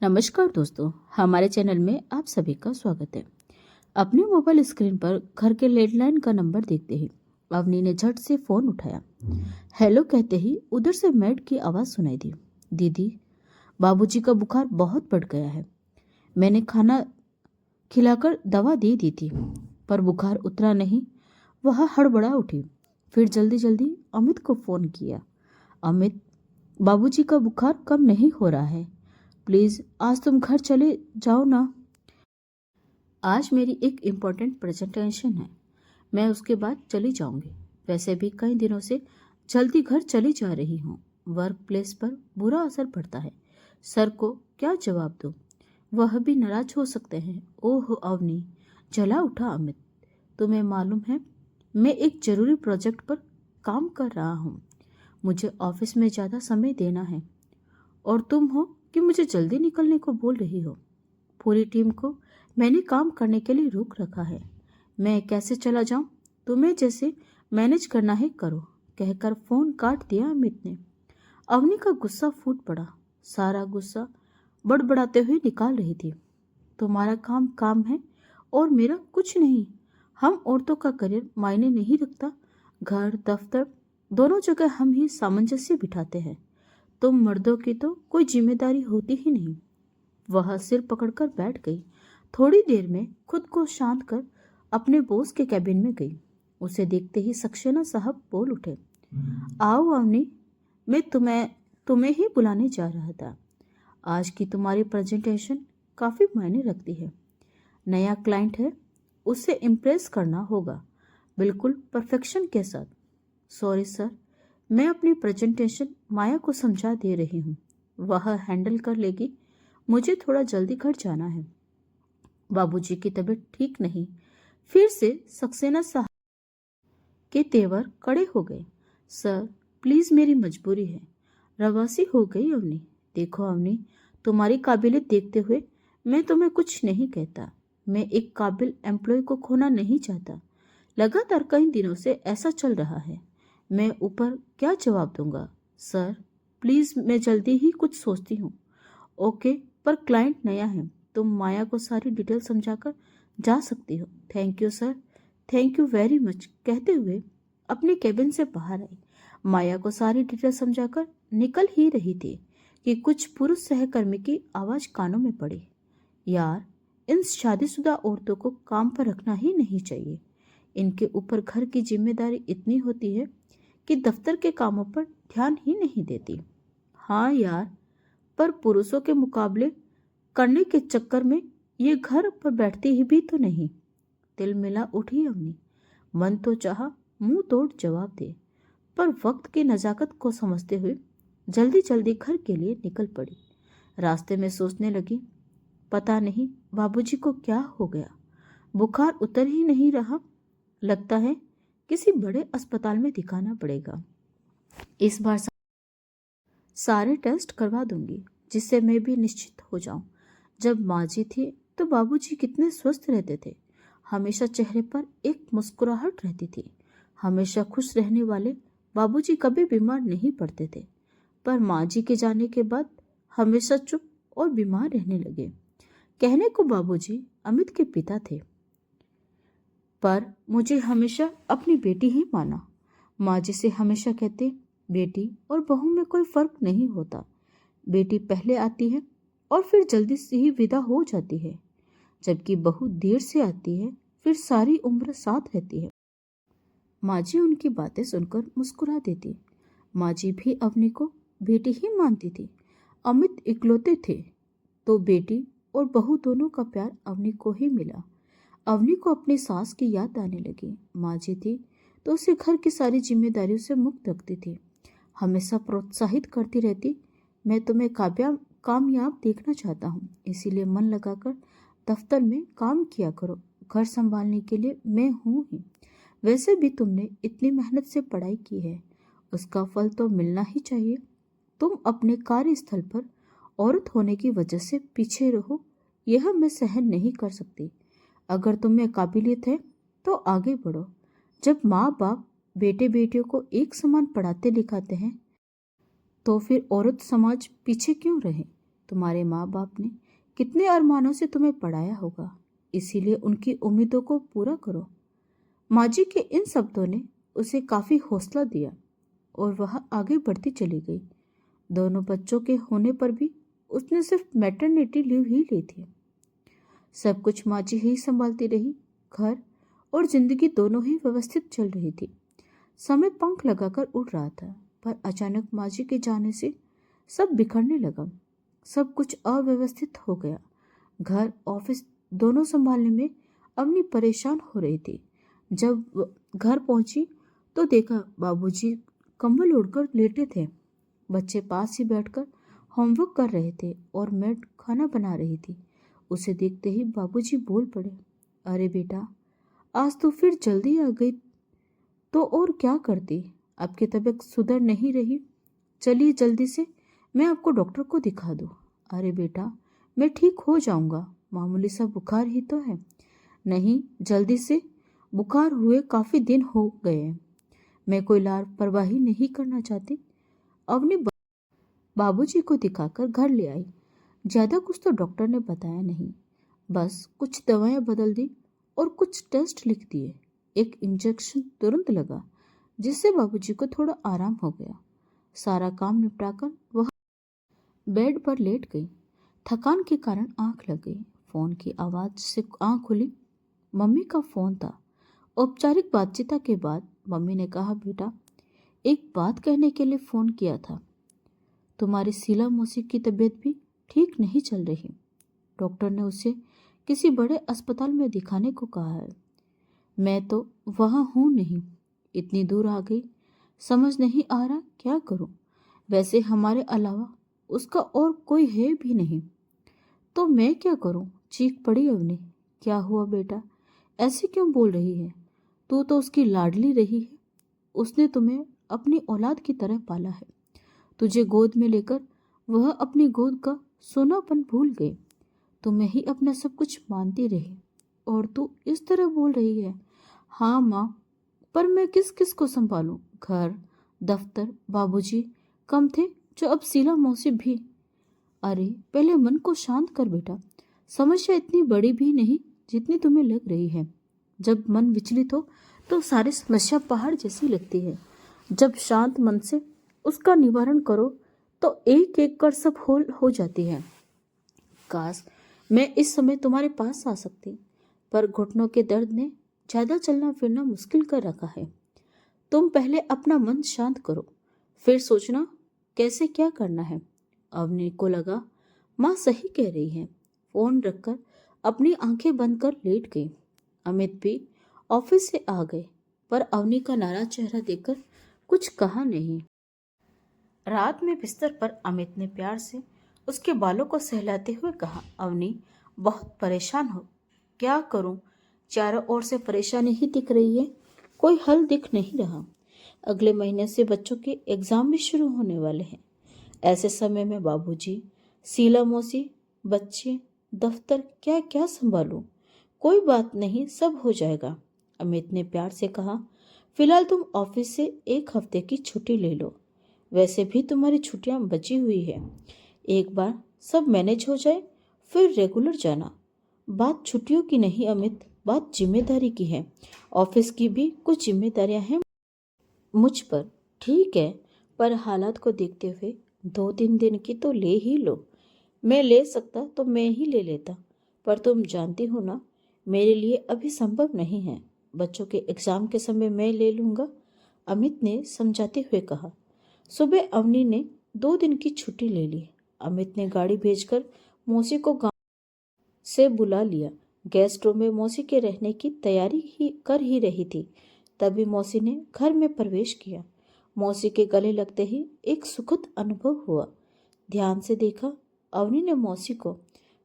नमस्कार दोस्तों, हमारे चैनल में आप सभी का स्वागत है। अपने मोबाइल स्क्रीन पर घर के लैंडलाइन का नंबर देखते ही अवनी ने झट से फोन उठाया। हेलो कहते ही उधर से मेड की आवाज सुनाई दी। दीदी, बाबूजी का बुखार बहुत बढ़ गया है। मैंने खाना खिलाकर दवा दे दी थी, पर बुखार उतरा नहीं। वह हड़बड़ा उठी। फिर जल्दी जल्दी अमित को फोन किया। अमित, बाबूजी का बुखार कम नहीं हो रहा है। प्लीज आज तुम घर चले जाओ ना। आज मेरी एक इम्पोर्टेंट प्रेजेंटेशन है, मैं उसके बाद चली जाऊंगी। वैसे भी कई दिनों से जल्दी घर चली जा रही हूँ। वर्क प्लेस पर बुरा असर पड़ता है। सर को क्या जवाब दूँ? वह भी नाराज हो सकते हैं। ओह अवनी, जला उठा अमित। तुम्हें मालूम है, मैं एक जरूरी प्रोजेक्ट पर काम कर रहा हूँ। मुझे ऑफिस में ज़्यादा समय देना है और तुम हो कि मुझे जल्दी निकलने को बोल रही हो। पूरी टीम को मैंने काम करने के लिए रोक रखा है। मैं कैसे चला जाऊं? तुम्हें जैसे मैनेज करना है करो, कहकर फोन काट दिया अमित ने। अवनी का गुस्सा फूट पड़ा। सारा गुस्सा बड़बड़ाते हुए निकाल रही थी। तुम्हारा काम काम है और मेरा कुछ नहीं। हम औरतों का करियर मायने नहीं रखता। घर दफ्तर दोनों जगह हम ही सामंजस्य बिठाते हैं। तुम मर्दों की तो कोई जिम्मेदारी होती ही नहीं। वह सिर पकड़कर बैठ गई। थोड़ी देर में खुद को शांत कर अपने बॉस के कैबिन में गई। उसे देखते ही सक्सेना साहब बोल उठे। आओ अवनी, मैं तुम्हें ही बुलाने जा रहा था। आज की तुम्हारी प्रेजेंटेशन काफी मायने रखती है। नया क्लाइंट है, उसे इम्प्रेस करना होगा, बिल्कुल परफेक्शन के साथ। सॉरी सर, मैं अपनी प्रेजेंटेशन माया को समझा दे रही हूँ, वह हैंडल कर लेगी। मुझे थोड़ा जल्दी घर जाना है। बाबूजी की तबीयत ठीक नहीं। फिर से सक्सेना साहब के तेवर कड़े हो गए। सर प्लीज, मेरी मजबूरी है। रवासी हो गई अवनी। देखो अवनी, तुम्हारी काबिलियत देखते हुए मैं तुम्हें कुछ नहीं कहता। मैं एक काबिल एम्प्लॉय को खोना नहीं चाहता। लगातार कई दिनों से ऐसा चल रहा है। मैं ऊपर क्या जवाब दूंगा? सर प्लीज, मैं जल्दी ही कुछ सोचती हूँ। ओके, पर क्लाइंट नया है। तुम माया को सारी डिटेल समझाकर जा सकती हो। Thank you sir, thank you very much, कहते हुए अपने केबिन से बाहर आई। माया को सारी डिटेल समझाकर निकल ही रही थी कि कुछ पुरुष सहकर्मी की आवाज कानों में पड़ी। यार, इन शादीशुदा औरतों को काम पर रखना ही नहीं चाहिए। इनके ऊपर घर की जिम्मेदारी इतनी होती है कि दफ्तर के कामों पर ध्यान ही नहीं देती। हाँ यार, पर पुरुषों के मुकाबले करने के चक्कर में ये घर पर बैठती ही भी तो नहीं। तिल मिला उठी अवनी। मन तो चाहा मुंह तोड़ जवाब दे, पर वक्त की नजाकत को समझते हुए जल्दी जल्दी घर के लिए निकल पड़ी। रास्ते में सोचने लगी, पता नहीं बाबूजी को क्या हो गया। बुखार उतर ही नहीं रहा। लगता है किसी बड़े अस्पताल में दिखाना पड़ेगा। इस बार सारे टेस्ट करवा दूंगी, जिससे मैं भी निश्चित हो जाऊं। जब माँ जी थी तो बाबूजी कितने स्वस्थ रहते थे। हमेशा चेहरे पर एक मुस्कुराहट रहती थी। हमेशा खुश रहने वाले बाबूजी कभी बीमार नहीं पड़ते थे। पर माँ जी के जाने के बाद हमेशा चुप और बीमार रहने लगे। कहने को बाबूजी अमित के पिता थे, पर मुझे हमेशा अपनी बेटी ही माना। माँ जी से हमेशा कहते, बेटी और बहू में कोई फर्क नहीं होता। बेटी पहले आती है और फिर जल्दी से ही विदा हो जाती है, जबकि बहू देर से आती है, फिर सारी उम्र साथ रहती है। माँ जी उनकी बातें सुनकर मुस्कुरा देती। माँ जी भी अवनी को बेटी ही मानती थी। अमित इकलौते थे, तो बेटी और बहू दोनों का प्यार अवनी को ही मिला। अवनी को अपनी सास की याद आने लगी। माँ जी थी तो उसे घर की सारी जिम्मेदारियों से मुक्त रखती थी। हमेशा प्रोत्साहित करती रहती, मैं तुम्हें कामयाब देखना चाहता हूँ, इसीलिए मन लगाकर दफ्तर में काम किया करो। घर संभालने के लिए मैं हूँ ही। वैसे भी तुमने इतनी मेहनत से पढ़ाई की है, उसका फल तो मिलना ही चाहिए। तुम अपने कार्यस्थल पर औरत होने की वजह से पीछे रहो, यह मैं सहन नहीं कर सकती। अगर तुम्हें काबिलियत है तो आगे बढ़ो। जब माँ बाप बेटे बेटियों को एक समान पढ़ाते लिखाते हैं, तो फिर औरत समाज पीछे क्यों रहे? तुम्हारे माँ बाप ने कितने अरमानों से तुम्हें पढ़ाया होगा, इसीलिए उनकी उम्मीदों को पूरा करो। माँ जी के इन शब्दों ने उसे काफी हौसला दिया और वह आगे बढ़ती चली गई। दोनों बच्चों के होने पर भी उसने सिर्फ मैटरनिटी लीव ही ली थी। सब कुछ माँ जी ही संभालती रही। घर और जिंदगी दोनों ही व्यवस्थित चल रही थी। समय पंख लगाकर उड़ रहा था, पर अचानक माँ जी के जाने से सब बिखरने लगा। सब कुछ अव्यवस्थित हो गया। घर ऑफिस दोनों संभालने में अवनी परेशान हो रही थी। जब वो घर पहुंची तो देखा बाबूजी कंबल ओढ़कर लेटे थे। बच्चे पास ही बैठकर होमवर्क कर रहे थे और मैड खाना बना रही थी। उसे देखते ही बाबूजी बोल पड़े, अरे बेटा, आज तो फिर जल्दी आ गई। तो और क्या करती, आपकी तबीयत सुधर नहीं रही। चलिए जल्दी से, मैं आपको डॉक्टर को दिखा दूँ। अरे बेटा, मैं ठीक हो जाऊंगा, मामूली सा बुखार ही तो है। नहीं, जल्दी से, बुखार हुए काफ़ी दिन हो गए हैं। मैं कोई लापरवाही नहीं करना चाहती। अवनी बाबूजी को दिखाकर घर ले आई। ज़्यादा कुछ तो डॉक्टर ने बताया नहीं, बस कुछ दवाएं बदल दी और कुछ टेस्ट लिख दिए। एक इंजेक्शन तुरंत लगा, जिससे बाबूजी को थोड़ा आराम हो गया। सारा काम निपटाकर वह बेड पर लेट गई। थकान के कारण आंख लग गई। फोन की आवाज से आंख खुली। मम्मी का फोन था। औपचारिक बातचीत के बाद मम्मी ने कहा, बेटा, एक बात कहने के लिए फोन किया था। तुम्हारी शीला मौसी की तबीयत भी ठीक नहीं चल रही। डॉक्टर ने उसे किसी बड़े अस्पताल में दिखाने को कहा है। मैं तो वहाँ हूँ नहीं, इतनी दूर आ गई, समझ नहीं आ रहा क्या करूँ। वैसे हमारे अलावा उसका और कोई है भी नहीं, तो मैं क्या करूँ। चीख पड़ी अवनी। क्या हुआ बेटा, ऐसे क्यों बोल रही है? तू तो उसकी लाडली रही है। उसने तुम्हें अपनी औलाद की तरह पाला है। तुझे गोद में लेकर वह अपनी गोद का सोनापन भूल गई। तुम्हें ही अपना सब कुछ मानती रही और तू इस तरह बोल रही है। हाँ माँ, पर मैं किस किस को संभालूं? घर, दफ्तर, बाबूजी कम थे जो अब शीला मौसी भी। अरे पहले मन को शांत कर बेटा। समस्या इतनी बड़ी भी नहीं जितनी तुम्हें लग रही है। जब मन विचलित हो तो सारी समस्या पहाड़ जैसी लगती है। जब शांत मन से उसका निवारण करो तो एक एक कर सब हो जाती है। काश मैं इस समय तुम्हारे पास आ सकती, पर घुटनों के दर्द ने ज्यादा चलना फिरना मुश्किल कर रखा है। तुम पहले अपना मन शांत करो, फिर सोचना कैसे क्या करना है। अवनी को लगा माँ सही कह रही है। फोन रखकर अपनी आंखें बंद कर लेट गई। अमित भी ऑफिस से आ गए, पर अवनी का नाराज चेहरा देखकर कुछ कहा नहीं। रात में बिस्तर पर अमित ने प्यार से उसके बालों को सहलाते हुए कहा, अवनी, बहुत परेशान हो। क्या करूं, चारों ओर से परेशानी ही दिख रही है, कोई हल दिख नहीं रहा। अगले महीने से बच्चों के एग्जाम भी शुरू होने वाले हैं। ऐसे समय में बाबूजी, शीला मौसी, बच्चे, दफ्तर, क्या क्या संभालूं? कोई बात नहीं, सब हो जाएगा। अमित ने प्यार से कहा, फिलहाल तुम ऑफिस से एक हफ्ते की छुट्टी ले लो। वैसे भी तुम्हारी छुट्टियां बची हुई है। एक बार सब मैनेज हो जाए फिर रेगुलर जाना। बात छुट्टियों की नहीं अमित, बात जिम्मेदारी की है। ऑफिस की भी कुछ जिम्मेदारियां हैं मुझ पर। ठीक है, पर हालात को देखते हुए 2-3 दिन की तो ले ही लो। मैं ले सकता तो मैं ही ले लेता, पर तुम जानती हो ना, मेरे लिए अभी संभव नहीं है। बच्चों के एग्जाम के समय मैं ले लूंगा, अमित ने समझाते हुए कहा। सुबह अवनी ने 2 दिन की छुट्टी ले ली। अमित ने गाड़ी भेजकर मौसी को गांव से बुला लिया। गेस्ट रूम में मौसी के रहने की तैयारी ही कर ही रही थी, तभी मौसी ने घर में प्रवेश किया। मौसी के गले लगते ही एक सुखद अनुभव हुआ। ध्यान से देखा, अवनी ने मौसी को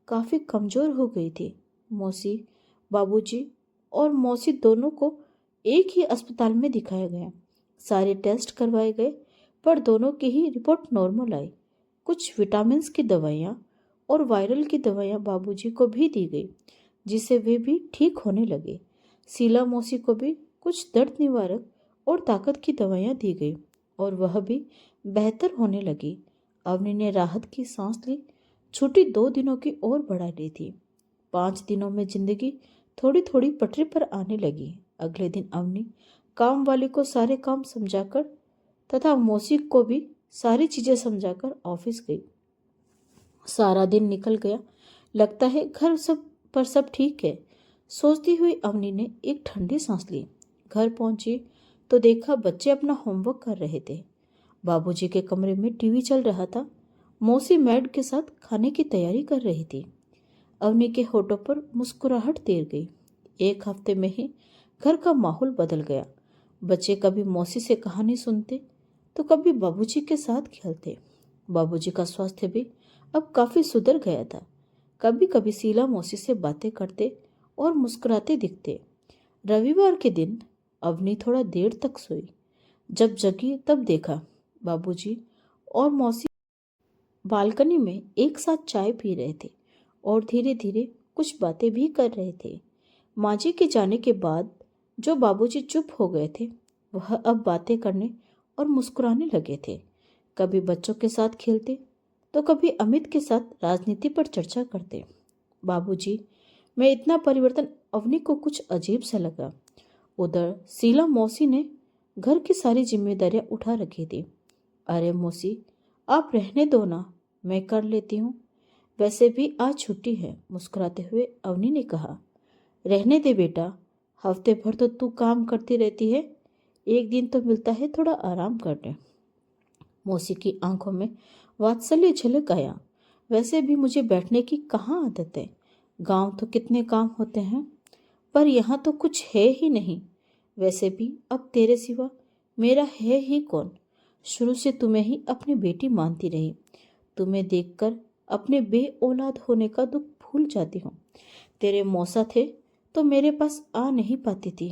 काफी कमजोर हो गई थी। मौसी, बाबूजी और मौसी दोनों को एक ही अस्पताल में दिखाया गया। सारे टेस्ट करवाए गए, पर दोनों की ही रिपोर्ट नॉर्मल आई। कुछ विटामिन्स की दवाइयाँ और वायरल की दवाइयाँ बाबूजी को भी दी गई, जिससे वे भी ठीक होने लगे। शीला मौसी को भी कुछ दर्द निवारक और ताकत की दवाइयाँ दी गई और वह भी बेहतर होने लगी। अवनी ने राहत की सांस ली। छुट्टी 2 दिनों की और बढ़ा ली थी। 5 दिनों में जिंदगी थोड़ी थोड़ी पटरी पर आने लगी। अगले दिन अवनी काम वाली को सारे काम समझाकर तथा मौसी को भी सारी चीजें समझाकर ऑफिस गई। सारा दिन निकल गया। लगता है घर सब ठीक है, सोचती हुई अवनी ने एक ठंडी सांस ली। घर पहुंची तो देखा बच्चे अपना होमवर्क कर रहे थे। बाबूजी के कमरे में टीवी चल रहा था। मौसी मैड के साथ खाने की तैयारी कर रही थी। अवनी के होठों पर मुस्कुराहट तैर गई। 1 हफ्ते में ही घर का माहौल बदल गया। बच्चे कभी मौसी से कहानी सुनते तो कभी बाबूजी के साथ खेलते। बाबूजी का स्वास्थ्य भी अब काफी सुधर गया था। कभी कभी शीला मौसी से बातें करते और मुस्कुराते दिखते। रविवार के दिन अवनी थोड़ा देर तक सोई। जब जगी तब देखा बाबूजी और मौसी बालकनी में एक साथ चाय पी रहे थे और धीरे धीरे कुछ बातें भी कर रहे थे। माँ जी के जाने के बाद जो बाबूजी चुप हो गए थे, वह अब बातें करने और मुस्कुराने लगे थे। कभी बच्चों के साथ खेलते तो कभी अमित के साथ राजनीति पर चर्चा करते। बाबूजी में इतना परिवर्तन अवनी को कुछ अजीब सा लगा। उधर शीला मौसी ने घर की सारी जिम्मेदारियां उठा रखी थी। अरे मौसी, आप रहने दो ना, मैं कर लेती हूँ। वैसे भी आज छुट्टी है, मुस्कुराते हुए अवनी ने कहा। रहने दे बेटा, हफ्ते भर तो तू काम करती रहती है, एक दिन तो मिलता है थोड़ा आराम करने। मौसी की आंखों में वात्सल्य झलक आया। वैसे भी मुझे बैठने की कहाँ आदत है, गांव तो कितने काम होते हैं, पर यहाँ तो कुछ है ही नहीं। वैसे भी अब तेरे सिवा मेरा है ही कौन। शुरू से तुम्हें ही अपनी बेटी मानती रही। तुम्हें देखकर अपने बे औलाद होने का दुख भूल जाती हूँ। तेरे मौसा थे तो मेरे पास आ नहीं पाती थी।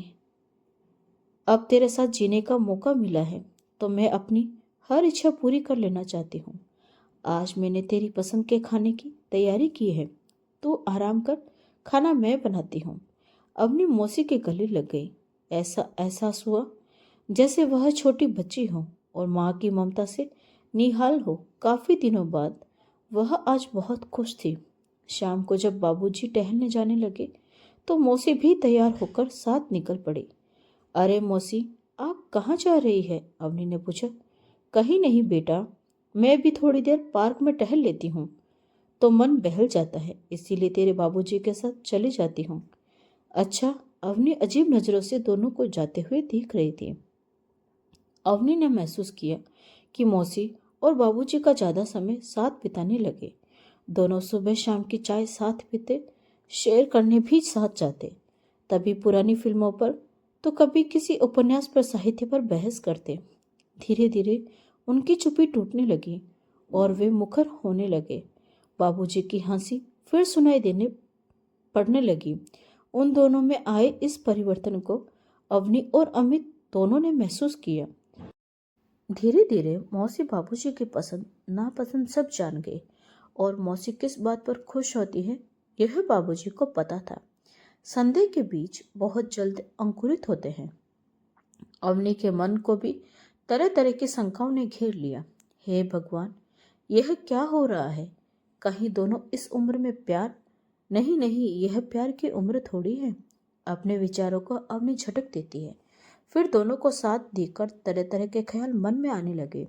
अब तेरे साथ जीने का मौका मिला है तो मैं अपनी हर इच्छा पूरी कर लेना चाहती हूँ। आज मैंने तेरी पसंद के खाने की तैयारी की है, तू आराम कर, खाना मैं बनाती हूँ। अपनी मौसी के गले लग गई। ऐसा एहसास हुआ जैसे वह छोटी बच्ची हो और माँ की ममता से निहाल हो। काफी दिनों बाद वह आज बहुत खुश थी। शाम को जब बाबूजी टहलने जाने लगे तो मौसी भी तैयार होकर साथ निकल पड़ी। अरे मौसी, आप कहाँ जा रही है? अवनी ने पूछा। कहीं नहीं बेटा, मैं भी थोड़ी देर पार्क में टहल लेती हूँ तो मन बहल जाता है, इसीलिए तेरे बाबूजी के साथ चली जाती हूँ। अच्छा। अवनी अजीब नजरों से दोनों को जाते हुए देख रही थी। अवनी ने महसूस किया कि मौसी और बाबूजी का ज्यादा समय साथ बिताने लगे। दोनों सुबह शाम की चाय साथ पीते, शेयर करने भी साथ जाते। तभी पुरानी फिल्मों पर तो कभी किसी उपन्यास पर, साहित्य पर बहस करते। धीरे धीरे उनकी चुप्पी टूटने लगी और वे मुखर होने लगे। बाबूजी की हंसी फिर सुनाई देने पड़ने लगी। उन दोनों में आए इस परिवर्तन को अवनी और अमित दोनों ने महसूस किया। धीरे धीरे मौसी बाबूजी की पसंद नापसंद सब जान गई और मौसी किस बात पर खुश होती है यह बाबूजी को पता था। संदेह के बीज बहुत जल्द अंकुरित होते हैं। अवनी के मन को भी तरह तरह की शंकाओं ने घेर लिया। हे भगवान, यह क्या हो रहा है? कहीं दोनों इस उम्र में प्यार? नहीं नहीं, यह प्यार की उम्र थोड़ी है। अपने विचारों को अवनी झटक देती है। फिर दोनों को साथ देकर तरह तरह के ख्याल मन में आने लगे।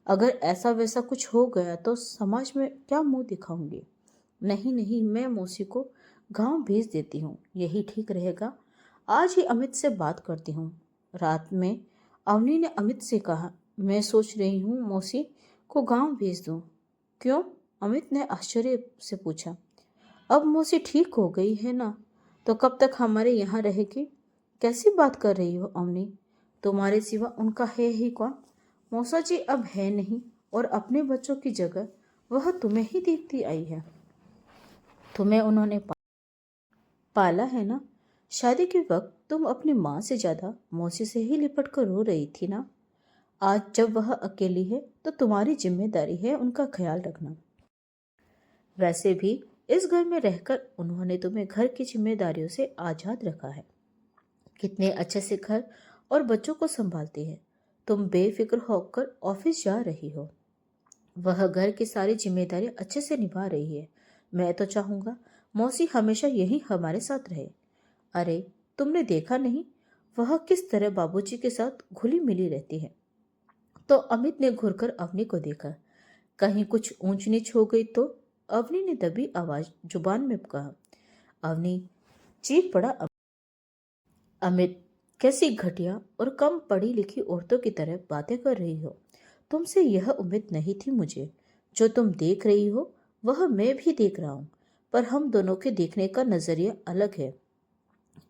अगर ऐसा वैसा कुछ हो गया तो समाज में क्या मुंह दिखाऊंगी? नहीं नहीं, मैं मौसी को गांव भेज देती हूँ, यही ठीक रहेगा। आज ही अमित से बात करती हूँ। रात में अवनी ने अमित से कहा, मैं सोच रही हूँ मौसी को गांव भेज दूँ। क्यों? अमित ने आश्चर्य से पूछा। अब मौसी ठीक हो गई है ना, तो कब तक हमारे यहाँ रहेगी? कैसी बात कर रही हो अवनी? तुम्हारे सिवा उनका है ही कौन? मौसा जी अब है नहीं और अपने बच्चों की जगह वह तुम्हें ही देखती आई है। तुम्हें उन्होंने पाला है ना। शादी के वक्त तुम अपनी माँ से ज्यादा मौसी से ही लिपट कर रो रही थी ना। आज जब वह अकेली है तो तुम्हारी जिम्मेदारी है उनका ख्याल रखना। वैसे भी इस घर में रहकर उन्होंने तुम्हें घर की जिम्मेदारियों से आजाद रखा है। कितने अच्छे से घर और बच्चों को संभालती है। तुम बेफिक्र होकर ऑफिस जा रही हो। वह घर की सारी जिम्मेदारी अच्छे से निभा रही है। मैं तो चाहूंगा मौसी हमेशा यही हमारे साथ रहे। अरे, तुमने देखा नहीं वह किस तरह बाबूजी के साथ घुली मिली रहती है। तो अमित ने घुरकर अवनी को देखा। कहीं कुछ ऊंच नीच हो गई तो? अवनी ने दबी आवाज जुबान में कहा। अवनी चीख पड़ा। अमित, कैसी घटिया और कम पढ़ी लिखी औरतों की तरह बातें कर रही हो। तुमसे यह उम्मीद नहीं थी मुझे। जो तुम देख रही हो वह मैं भी देख रहा हूँ, पर हम दोनों के देखने का नजरिया अलग है।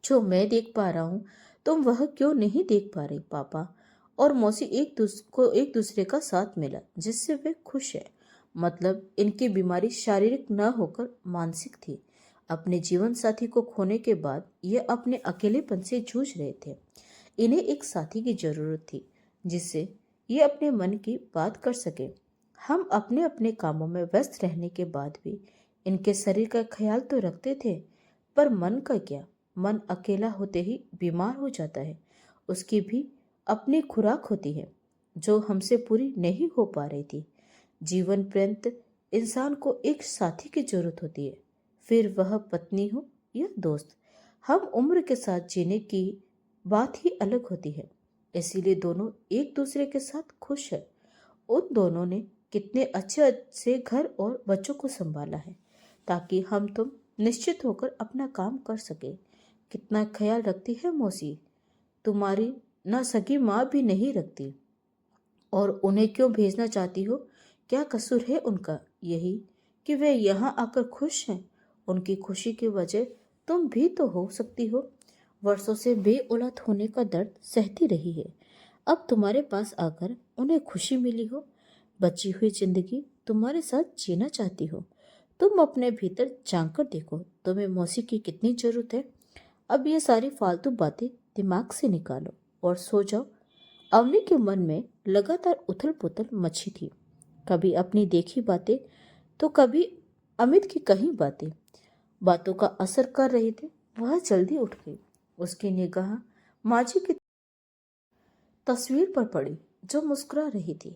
जो मैं देख पा रहा हूँ तुम वह क्यों नहीं देख पा रही? पापा और मौसी एक दूसरे का साथ मिला जिससे वे खुश है। मतलब इनकी बीमारी शारीरिक न होकर मानसिक थी। अपने जीवन साथी को खोने के बाद ये अपने अकेलेपन से जूझ रहे थे। इन्हें एक साथी की जरूरत थी जिससे ये अपने मन की बात कर सके। हम अपने अपने कामों में व्यस्त रहने के बाद भी इनके शरीर का ख्याल तो रखते थे, पर मन का क्या? मन अकेला होते ही बीमार हो जाता है। उसकी भी अपनी खुराक होती है जो हमसे पूरी नहीं हो पा रही थी। जीवन पर्यंत इंसान को एक साथी की जरूरत होती है, फिर वह पत्नी हो या दोस्त। हम उम्र के साथ जीने की बात ही अलग होती है। इसीलिए दोनों एक दूसरे के साथ खुश है। उन दोनों ने कितने अच्छे से घर और बच्चों को संभाला है ताकि हम तुम निश्चित होकर अपना काम कर सके। कितना ख्याल रखती है मौसी। तुम्हारी ना सगी माँ भी नहीं रखती, और उन्हें क्यों भेजना चाहती हो? क्या कसूर है उनका? यही कि वे यहाँ आकर खुश हैं। उनकी खुशी की वजह तुम भी तो हो सकती हो। वर्षों से बे औलाद होने का दर्द सहती रही है। अब तुम्हारे पास आकर उन्हें खुशी मिली हो। बची हुई जिंदगी तुम्हारे साथ जीना चाहती हो। तुम अपने भीतर झांक कर देखो, तुम्हें मौसी की कितनी जरूरत है। अब ये सारी फालतू बातें दिमाग से निकालो और सो जाओ। अवनी के मन में लगातार उथल पुथल मची थी। कभी अपनी देखी बातें तो कभी अमित की कही बातें। बातों का असर कर रही थी। वह जल्दी उठ गई। उसकी निगाह माजी की तस्वीर पर पड़ी जो मुस्कुरा रही थी।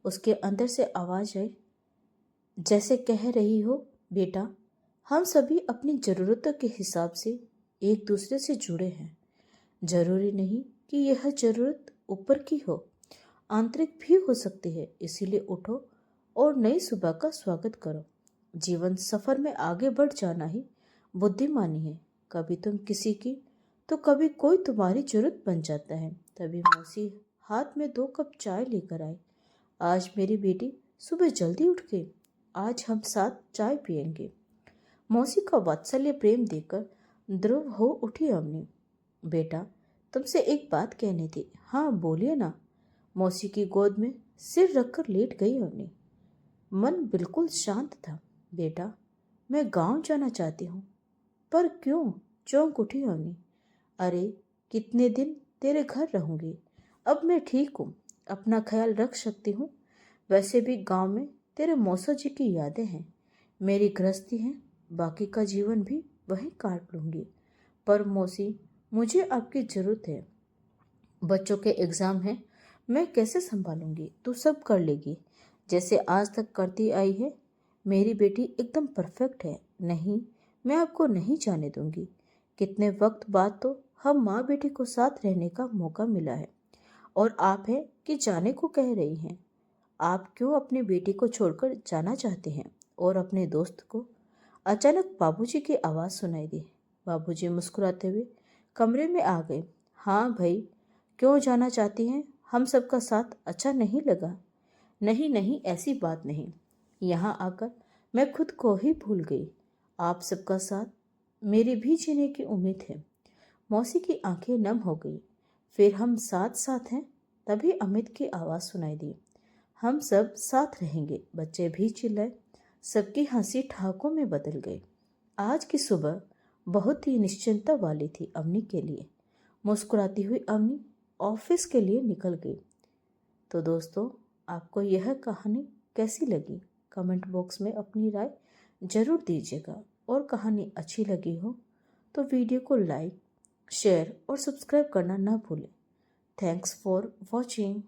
उसके अंदर से आवाज आई, जैसे कह रही हो, बेटा हम सभी अपनी जरूरतों के हिसाब से एक दूसरे से जुड़े हैं। जरूरी नहीं कि यह जरूरत ऊपर की हो, आंतरिक भी हो सकती है। इसीलिए उठो और नई सुबह का स्वागत करो। जीवन सफर में आगे बढ़ जाना ही बुद्धिमानी है। कभी तुम किसी की तो कभी कोई तुम्हारी जरूरत बन जाता है। तभी मौसी हाथ में 2 कप चाय लेकर आई। आज मेरी बेटी सुबह जल्दी उठ गई। आज हम साथ चाय पियेंगे। मौसी का वात्सल्य प्रेम देखकर ध्रुव हो उठी अवनी। बेटा तुमसे एक बात कहनी थी। हाँ बोलिए ना। मौसी की गोद में सिर रखकर लेट गई अवनी। मन बिल्कुल शांत था। बेटा मैं गांव जाना चाहती हूँ। पर क्यों? चौंक उठी अवनी। अरे कितने दिन तेरे घर रहूंगी। अब मैं ठीक हूँ, अपना ख्याल रख सकती हूँ। वैसे भी गांव में तेरे मौसा जी की यादें हैं। मेरी गृहस्थी है, बाकी का जीवन भी वहीं काट लूंगी। पर मौसी मुझे आपकी जरूरत है। बच्चों के एग्जाम हैं, मैं कैसे संभालूंगी? तू सब कर लेगी जैसे आज तक करती आई है। मेरी बेटी एकदम परफेक्ट है। नहीं, मैं आपको नहीं जाने दूंगी। कितने वक्त बाद तो हम माँ बेटी को साथ रहने का मौका मिला है, और आप हैं कि जाने को कह रही हैं। आप क्यों अपनी बेटी को छोड़कर जाना चाहते हैं? और अपने दोस्त को? अचानक बाबूजी की आवाज़ सुनाई दी। बाबूजी मुस्कुराते हुए कमरे में आ गए। हाँ भाई, क्यों जाना चाहती हैं? हम सबका साथ अच्छा नहीं लगा? नहीं नहीं, ऐसी बात नहीं। यहाँ आकर मैं खुद को ही भूल गई। आप सबका साथ मेरी भी जीने की उम्मीद है। मौसी की आंखें नम हो गई। फिर हम साथ साथ हैं? तभी अमित की आवाज़ सुनाई दी। हम सब साथ रहेंगे। बच्चे भी चिल्लाए। सबकी हंसी ठहाकों में बदल गई। आज की सुबह बहुत ही निश्चिंतता वाली थी अवनी के लिए। मुस्कुराती हुई अवनी ऑफिस के लिए निकल गई। तो दोस्तों, आपको यह कहानी कैसी लगी? कमेंट बॉक्स में अपनी राय जरूर दीजिएगा। और कहानी अच्छी लगी हो तो वीडियो को लाइक, शेयर और सब्सक्राइब करना ना भूलें। Thanks for watching.